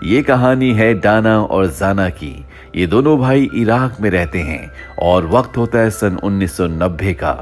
ये कहानी है डाना और जाना की। ये दोनों भाई इराक में रहते हैं और वक्त होता है सन 1990 का।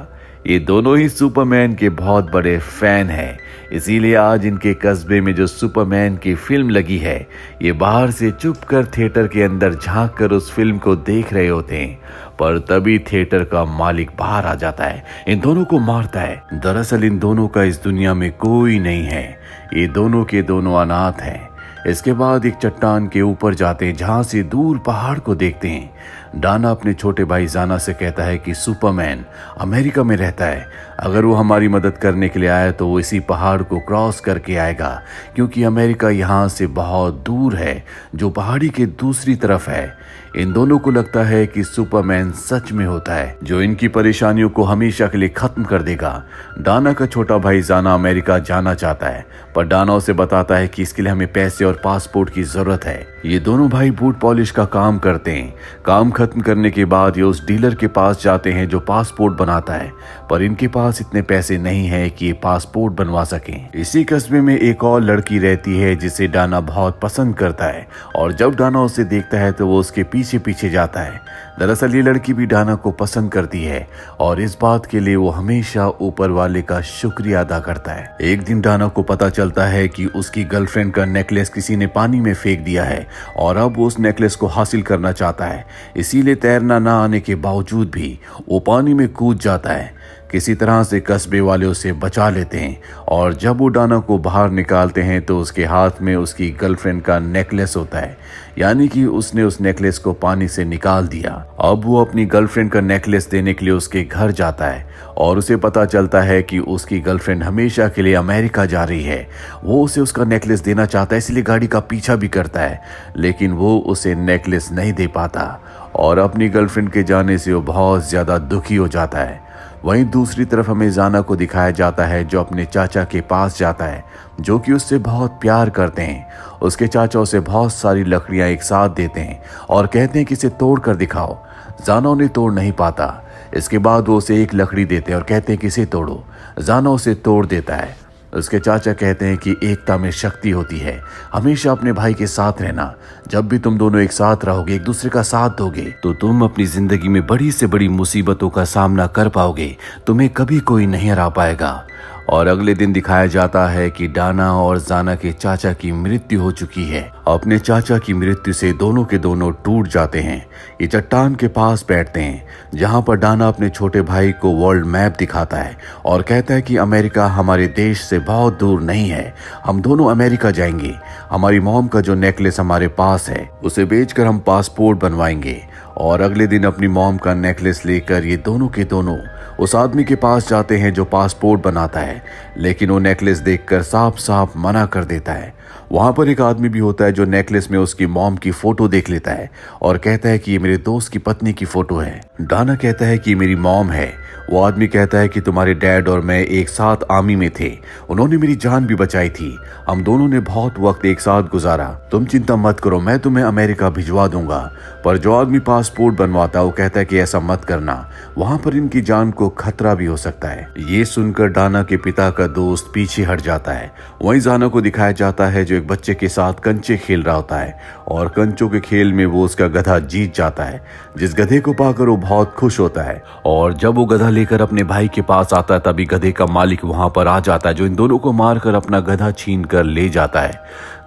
ये दोनों ही सुपरमैन के बहुत बड़े फैन हैं, इसीलिए आज इनके कस्बे में जो सुपरमैन की फिल्म लगी है, ये बाहर से चुप कर थिएटर के अंदर झांक कर उस फिल्म को देख रहे होते हैं। पर तभी थिएटर का मालिक बाहर आ जाता है, इन दोनों को मारता है। दरअसल इन दोनों का इस दुनिया में कोई नहीं है, ये दोनों के दोनों अनाथ हैं। इसके बाद एक चट्टान के ऊपर जाते हैं जहां से दूर पहाड़ को देखते हैं। डाना अपने छोटे भाई जाना से कहता है कि सुपरमैन अमेरिका में रहता है, अगर वो हमारी मदद करने के लिए आया तो वो इसी पहाड़ को क्रॉस करके आएगा, क्योंकि अमेरिका यहाँ से बहुत दूर है जो पहाड़ी के दूसरी तरफ है। इन दोनों को लगता है कि सुपरमैन सच में होता है जो इनकी परेशानियों को हमेशा के लिए खत्म कर देगा। डाना का छोटा भाई जाना अमेरिका जाना चाहता है, पर डाना उसे बताता है कि इसके लिए हमें पैसे और पासपोर्ट की जरूरत है। ये दोनों भाई बूट पॉलिश का काम करते हैं। काम खत्म करने के बाद ये उस डीलर के पास जाते हैं जो पासपोर्ट बनाता है, पर इनके पास इतने पैसे नहीं है कि ये पासपोर्ट बनवा सकें। इसी कस्बे में एक और लड़की रहती है जिसे डाना बहुत पसंद करता है, और जब डाना उसे देखता है तो वो उसके पीछे पीछे जाता है। दरअसल ये लड़की भी डाना को पसंद करती है और इस बात के लिए वो हमेशा ऊपर वाले का शुक्रिया अदा करता है। एक दिन डाना को पता चलता है कि उसकी गर्लफ्रेंड का नेकलेस किसी ने पानी में फेंक दिया है और अब वो उस नेकलेस को हासिल करना चाहता है। इसीलिए तैरना ना आने के बावजूद भी वो पानी में कूद जाता है। किसी तरह से कस्बे वाले उसे बचा लेते हैं और जब वो डाना को बाहर निकालते हैं तो उसके हाथ में उसकी गर्लफ्रेंड का नेकलेस होता है, यानी कि उसने उस नेकलेस को पानी से निकाल दिया। अब वो अपनी गर्लफ्रेंड का नेकलेस देने के लिए उसके घर जाता है और उसे पता चलता है कि उसकी गर्लफ्रेंड हमेशा के लिए अमेरिका जा रही है। वो उसे उसका नेकलेस देना चाहता है, इसलिए गाड़ी का पीछा भी करता है, लेकिन वो उसे नेकलेस नहीं दे पाता और अपनी गर्लफ्रेंड के जाने से वो बहुत ज्यादा दुखी हो जाता है। वहीं दूसरी तरफ हमें जाना को दिखाया जाता है जो अपने चाचा के पास जाता है, जो कि उससे बहुत प्यार करते हैं। उसके चाचा उसे बहुत सारी लकड़ियां एक साथ देते हैं और कहते हैं कि इसे तोड़ कर दिखाओ। जाना उन्हें तोड़ नहीं पाता। इसके बाद वो उसे एक लकड़ी देते हैं और कहते हैं कि इसे तोड़ो। जाना उसे तोड़ देता है। उसके चाचा कहते हैं कि एकता में शक्ति होती है, हमेशा अपने भाई के साथ रहना। जब भी तुम दोनों एक साथ रहोगे, एक दूसरे का साथ दोगे, तो तुम अपनी जिंदगी में बड़ी से बड़ी मुसीबतों का सामना कर पाओगे, तुम्हें कभी कोई नहीं हरा पाएगा। और अगले दिन दिखाया जाता है कि डाना और जाना के चाचा की मृत्यु हो चुकी है। अपने चाचा की मृत्यु से दोनों के दोनों टूट जाते हैं। ये चट्टान के पास बैठते हैं जहां पर डाना अपने छोटे भाई को वर्ल्ड मैप दिखाता है और कहता है कि अमेरिका हमारे देश से बहुत दूर नहीं है, हम दोनों अमेरिका जाएंगे। हमारी मॉम का जो नेकलेस हमारे पास है उसे बेचकर हम पासपोर्ट बनवाएंगे। और अगले दिन अपनी मॉम का नेकलेस लेकर ये दोनों के दोनों उस आदमी के पास जाते हैं जो पासपोर्ट बनाता है, लेकिन वो नेकलेस देखकर साफ साफ मना कर देता है। वहां पर एक आदमी भी होता है जो नेकलेस में उसकी मॉम की फोटो देख लेता है और कहता है कि ये मेरे दोस्त की पत्नी की फोटो है। डाना कहता है कि मेरी मॉम है। वो आदमी कहता है कि तुम्हारे डैड और मैं एक साथ आर्मी में थे, उन्होंने मेरी जान भी बचाई थी, हम दोनों ने बहुत वक्त एक साथ गुजारा, तुम चिंता मत करो, मैं तुम्हें अमेरिका भिजवा दूंगा। पर जो आदमी पासपोर्ट बनवाता है वो कहता है कि ऐसा मत करना, वहां पर इनकी जान को खतरा भी हो सकता है। ये सुनकर डाना के पिता का दोस्त पीछे हट जाता है। वहीं जाना को दिखाया जाता है जो एक बच्चे के साथ कंचे खेल रहा होता है और कंचों के खेल में वो उसका गधा जीत जाता है, जिस गधे को पाकर वो बहुत खुश होता है। और जब वो गधा लेकर अपने भाई के पास आता है तभी गधे का मालिक वहां पर आ जाता है, जो इन दोनों को मारकर अपना गधा छीन कर ले जाता है।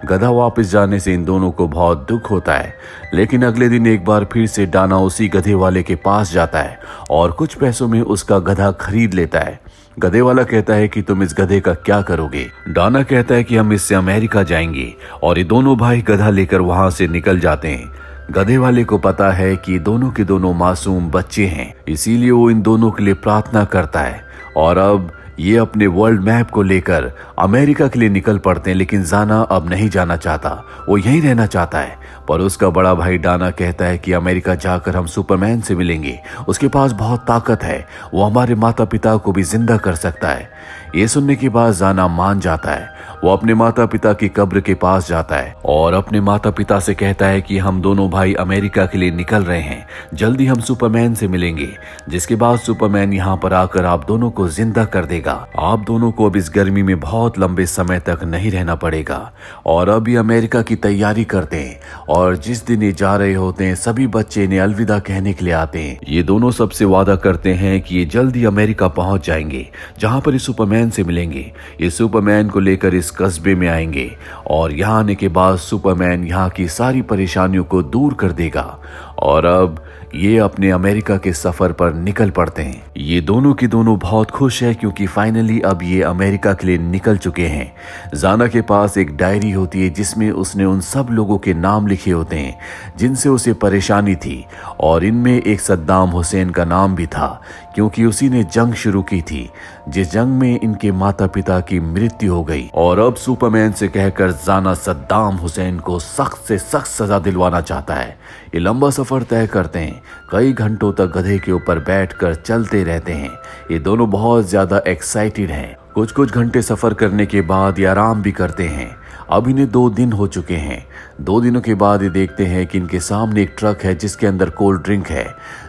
गधा वापस जाने से इन दोनों को बहुत दुख होता है, लेकिन अगले दिन एक बार फिर से डाना उसी गधे वाले के पास जाता है और कुछ पैसों में उसका गधा खरीद लेता है। गधे वाला कहता है कि तुम इस गधे का क्या करोगे? डाना कहता है कि हम इससे अमेरिका जाएंगे और ये दोनों भाई गधा लेकर वहां से निकल जाते हैं। गधे वाले को पता है कि दोनों के दोनों मासूम बच्चे हैं, इसीलिए वो इन दोनों के लिए प्रार्थना करता है और अब ये अपने वर्ल्ड मैप को लेकर अमेरिका के लिए निकल पड़ते हैं। लेकिन जाना अब नहीं जाना चाहता, वो यहीं रहना चाहता है। पर उसका बड़ा भाई डाना कहता है कि अमेरिका जाकर हम सुपरमैन से मिलेंगे, उसके पास बहुत ताकत है, वो हमारे माता पिता को भी जिंदा कर सकता है। ये सुनने के बाद जाना मान जाता है। वो अपने माता पिता की कब्र के पास जाता है और अपने माता पिता से कहता है कि हम दोनों भाई अमेरिका के लिए निकल रहे हैं, जल्दी हम सुपरमैन से मिलेंगे, जिसके बाद सुपरमैन यहाँ पर आकर आप दोनों को जिंदा कर देगा। पड़ेगा। आप दोनों को अब इस गर्मी में बहुत लंबे समय तक नहीं रहना पड़ेगा। और अब ये अमेरिका की तैयारी करते हैं और जिस दिन ये जा रहे होते हैं सभी बच्चे इन्हें अलविदा कहने के लिए आते हैं। ये दोनों सबसे वादा करते हैं कि ये जल्दी अमेरिका पहुंच जाएंगे जहां पर ये सुपरमैन से मिलेंगे। ये सुपरमैन को लेकर इस कस्बे में आएंगे और यहाँ आने के बाद सुपरमैन यहाँ की सारी परेशानियों को दूर कर देगा। और अब ये अपने अमेरिका के सफर पर निकल पड़ते हैं। ये दोनों की दोनों बहुत खुश है क्योंकि फाइनली अब ये अमेरिका के लिए निकल चुके हैं। जाना के पास एक डायरी होती है जिसमें उसने उन सब लोगों के नाम लिखे होते हैं जिनसे उसे परेशानी थी और इनमें एक सद्दाम हुसैन का नाम भी था क्योंकि उसी ने जंग शुरू की थी जिस जंग में इनके माता पिता की मृत्यु हो गई। और अब सुपरमैन से कहकर जाना सद्दाम हुसैन को सख्त से सख्त सजा दिलवाना चाहता है। ये लंबा सफर तय करते हैं। कई घंटों तक गधे के ऊपर बैठकर चलते रहते हैं। ये दोनों बहुत ज्यादा एक्साइटेड हैं। कुछ कुछ घंटे सफर करने के बाद ये आराम भी करते हैं। अब इन्हें 2 दिन हो चुके हैं। 2 दिनों के बाद ये देखते हैं कि इनके सामने एक ट्रक है जिसके अंदर कोल्ड ड्रिंक है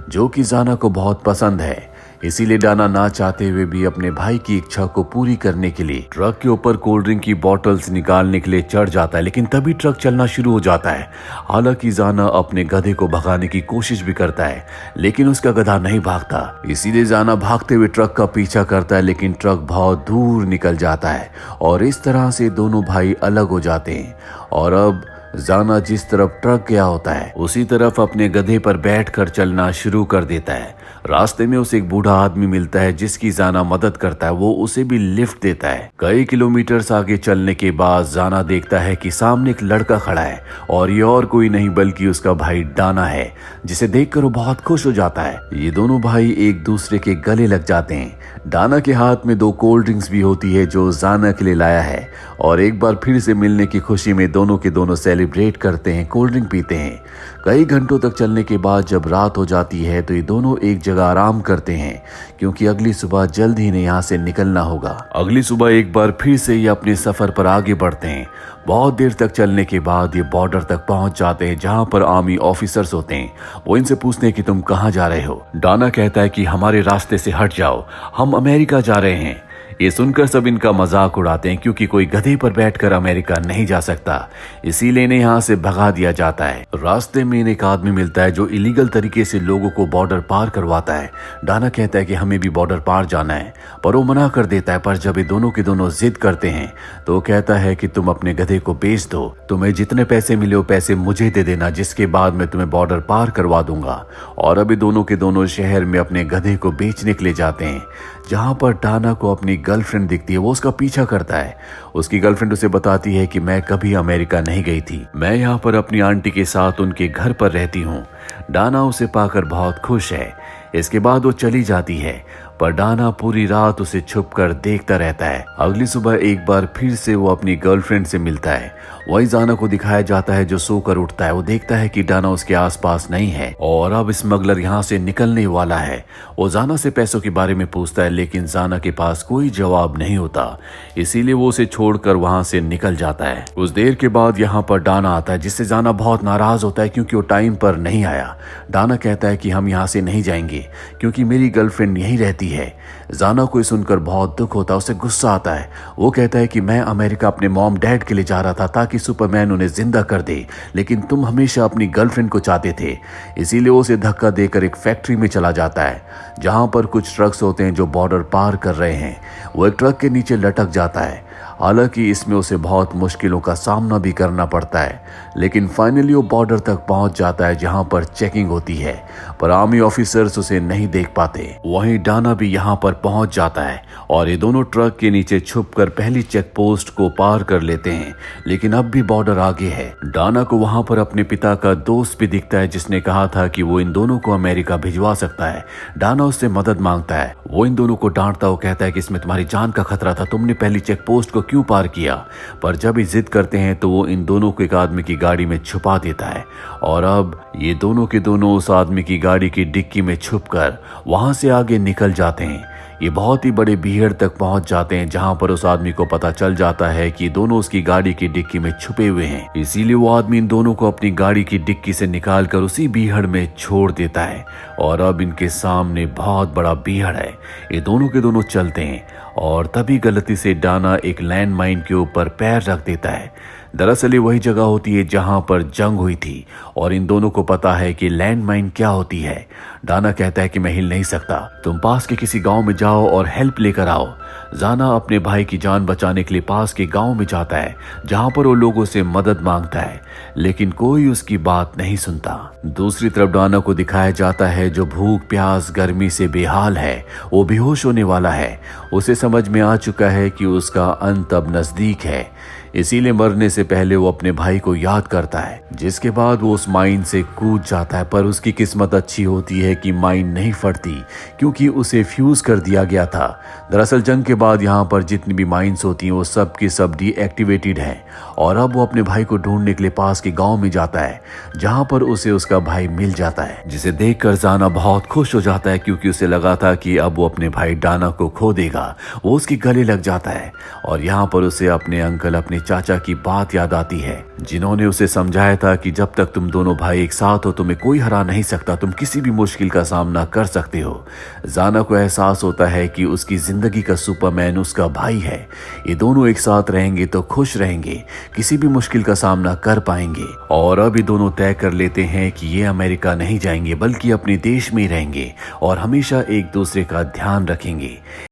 जो कि जाना को बहुत पसंद है। इसीलिए डाना ना चाहते हुए भी अपने भाई की इच्छा को पूरी करने के लिए ट्रक के ऊपर कोल्ड ड्रिंक की बॉटल्स निकालने के लिए चढ़ जाता है, लेकिन तभी ट्रक चलना शुरू हो जाता है। हालांकि जाना अपने गधे को भगाने की कोशिश भी करता है लेकिन उसका गधा नहीं भागता। इसीलिए जाना भागते हुए ट्रक का पीछा करता है लेकिन ट्रक बहुत दूर निकल जाता है और इस तरह से दोनों भाई अलग हो जाते हैं। और अब जाना जिस तरफ ट्रक गया होता है उसी तरफ अपने गधे पर बैठकर चलना शुरू कर देता है। रास्ते में उसे एक बूढ़ा आदमी मिलता है जिसकी जाना मदद करता है। वो उसे भी लिफ्ट देता है। कई किलोमीटर आगे चलने के बाद जाना देखता है कि सामने एक लड़का खड़ा है और ये और कोई नहीं बल्कि उसका भाई डाना है जिसे देखकर वो बहुत खुश हो जाता है। ये दोनों भाई एक दूसरे के गले लग जाते हैं। डाना के हाथ में 2 कोल्ड ड्रिंक्स भी होती है जो जाना के लिए लाया है और एक बार फिर से मिलने की खुशी में दोनों के दोनों सेलिब्रेट करते हैं, कोल्ड ड्रिंक पीते हैं। कई घंटों तक चलने के बाद जब रात हो जाती है तो ये दोनों एक जगह आराम करते हैं क्योंकि अगली सुबह जल्द ही इन्हें यहाँ से निकलना होगा। अगली सुबह एक बार फिर से ये अपने सफर पर आगे बढ़ते हैं। बहुत देर तक चलने के बाद ये बॉर्डर तक पहुंच जाते हैं जहां पर आर्मी ऑफिसर्स होते हैं। वो इनसे पूछते हैं कि तुम कहां जा रहे हो। डाना कहता है कि हमारे रास्ते से हट जाओ, हम अमेरिका जा रहे हैं। ये सुनकर सब इनका मजाक उड़ाते हैं क्योंकि कोई गधे पर बैठकर अमेरिका नहीं जा सकता, इसीलिए इन्हें यहाँ से भगा दिया जाता है। रास्ते में इन्हें एक आदमी मिलता है जो इलीगल तरीके से लोगों को बॉर्डर पार करवाता है। डाना कहता है कि हमें भी बॉर्डर पार जाना है पर वो मना कर देता है। पर जब ये दोनों के दोनों जिद करते हैं तो वो कहता है कि तुम अपने गधे को बेच दो, तुम्हें जितने पैसे मिले वो पैसे मुझे दे देना, जिसके बाद मैं तुम्हें बॉर्डर पार करवा दूंगा। और अभी दोनों के दोनों शहर में अपने गधे को बेचने के लिए जाते हैं जहां पर डाना को अपनी गर्लफ्रेंड दिखती है। वो उसका पीछा करता है। उसकी गर्लफ्रेंड उसे बताती है कि मैं कभी अमेरिका नहीं गई थी, मैं यहाँ पर अपनी आंटी के साथ उनके घर पर रहती हूँ। डाना उसे पाकर बहुत खुश है। इसके बाद वो चली जाती है पर डाना पूरी रात उसे छुपकर देखता रहता है। अगली सुबह एक बार फिर से वो अपनी गर्लफ्रेंड से मिलता है। वही जाना को दिखाया जाता है जो सोकर उठता है। वो देखता है कि डाना उसके आसपास नहीं है और अब स्मगलर यहाँ से निकलने वाला है। वो जाना से पैसों के बारे में पूछता है लेकिन जाना के पास कोई जवाब नहीं होता, इसीलिए वो उसे छोड़कर वहां से निकल जाता है। कुछ देर के बाद यहाँ पर डाना आता है जिससे जाना बहुत नाराज होता है क्योंकि वो टाइम पर नहीं आया। डाना कहता है कि हम यहाँ से नहीं जाएंगे क्योंकि मेरी गर्लफ्रेंड यहीं रहती है। जाना को सुनकर बहुत दुख होता है, उसे गुस्सा आता है। वो कहता है कि मैं अमेरिका अपने मॉम डैड के लिए जा रहा था ताकि सुपरमैन उन्हें जिंदा कर दे, लेकिन तुम हमेशा अपनी गर्लफ्रेंड को चाहते थे। इसीलिए वो उसे धक्का देकर एक फैक्ट्री में चला जाता है जहां पर कुछ ट्रक्स होते हैं जो बॉर्डर पार कर रहे हैं। वो एक ट्रक के नीचे लटक जाता है। हालांकि इसमें उसे बहुत मुश्किलों का सामना भी करना पड़ता है, लेकिन फाइनली वो बॉर्डर तक पहुंच जाता है जहां पर चेकिंग होती है पर आर्मी ऑफिसर्स उसे नहीं देख पाते। वहीं डाना भी यहां पर पहुंच जाता है और ये दोनों ट्रक के नीचे छुपकर पहली चेक पोस्ट को पार कर लेते हैं, लेकिन अब भी बॉर्डर आगे है। डाना को वहां पर अपने पिता का दोस्त भी दिखता है जिसने कहा था कि वो इन दोनों को अमेरिका भिजवा सकता है। डाना उससे मदद मांगता है। वो इन दोनों को डांटता हुआ कहता है कि इसमें तुम्हारी जान का खतरा था, तुमने पहली चेक पोस्ट को क्यों पार किया। पर जब ये जिद करते हैं तो वो इन दोनों को एक आदमी की गाड़ी में छुपा देता है और अब ये दोनों के दोनों उस आदमी की गाड़ी की डिक्की में छुपकर वहां से आगे निकल जाते हैं। ये बहुत ही बड़े भीड़ तक पहुंच जाते हैं जहां पर उस आदमी को पता चल जाता है कि दोनों उसकी गाड़ी की डिक्की में छुपे हुए हैं। इसीलिए वो आदमी इन दोनों को अपनी गाड़ी की डिक्की से निकालकर उसी भीड़ में छोड़ देता है और अब इनके सामने बहुत बड़ा भीड़ है। ये दोनों के दोनों चलते हैं और तभी गलती से डाना एक लैंड माइन के ऊपर पैर रख देता है। दरअसल ये वही जगह होती है जहां पर जंग हुई थी और इन दोनों को पता है कि लैंड माइन क्या होती है। डाना कहता है कि मैं हिल नहीं सकता, तुम पास के किसी गांव में जाओ और हेल्प लेकर आओ। जाना अपने भाई की जान बचाने के लिए पास के गांव में जाता है जहां पर वो लोगों से मदद मांगता है, लेकिन कोई उसकी बात नहीं सुनता। दूसरी तरफ डाना को दिखाया जाता है जो भूख प्यास गर्मी से बेहाल है, वो बेहोश होने वाला है। उसे समझ में आ चुका है कि उसका अंत अब नजदीक है, इसीलिए मरने से पहले वो अपने भाई को याद करता है, जिसके बाद वो उस माइन से कूद जाता है। पर उसकी किस्मत अच्छी होती है कि माइन नहीं फटती, क्योंकि उसे फ्यूज कर दिया गया था। दरअसल जंग के बाद यहाँ पर जितनी भी माइंस होती हैं वो सब की सब डीएक्टिवेटेड हैं और अब वो अपने भाई को ढूंढने के लिए पास के गांव में जाता है जहां पर उसे उसका भाई मिल जाता है, जिसे देखकर जाना बहुत खुश हो जाता है क्योंकि उसे लगा था कि अब वो अपने भाई डाना को खो देगा। वो उसके गले लग जाता है और यहाँ पर उसे अपने अंकल अपने चाचा की बात याद आती है, जिन्होंने उसे समझाया था कि जब तक तुम दोनों भाई एक साथ हो तुम्हें कोई हरा नहीं सकता, तुम किसी भी मुश्किल का सामना कर सकते हो। जाना को एहसास होता है कि उसकी जिंदगी का सुपरमैन उसका भाई है। ये दोनों एक साथ रहेंगे तो खुश रहेंगे, किसी भी मुश्किल का सामना कर पाएंगे। और अब ये दोनों तय कर लेते हैं कि ये अमेरिका नहीं जाएंगे बल्कि अपने देश में ही रहेंगे और हमेशा एक दूसरे का ध्यान रखेंगे।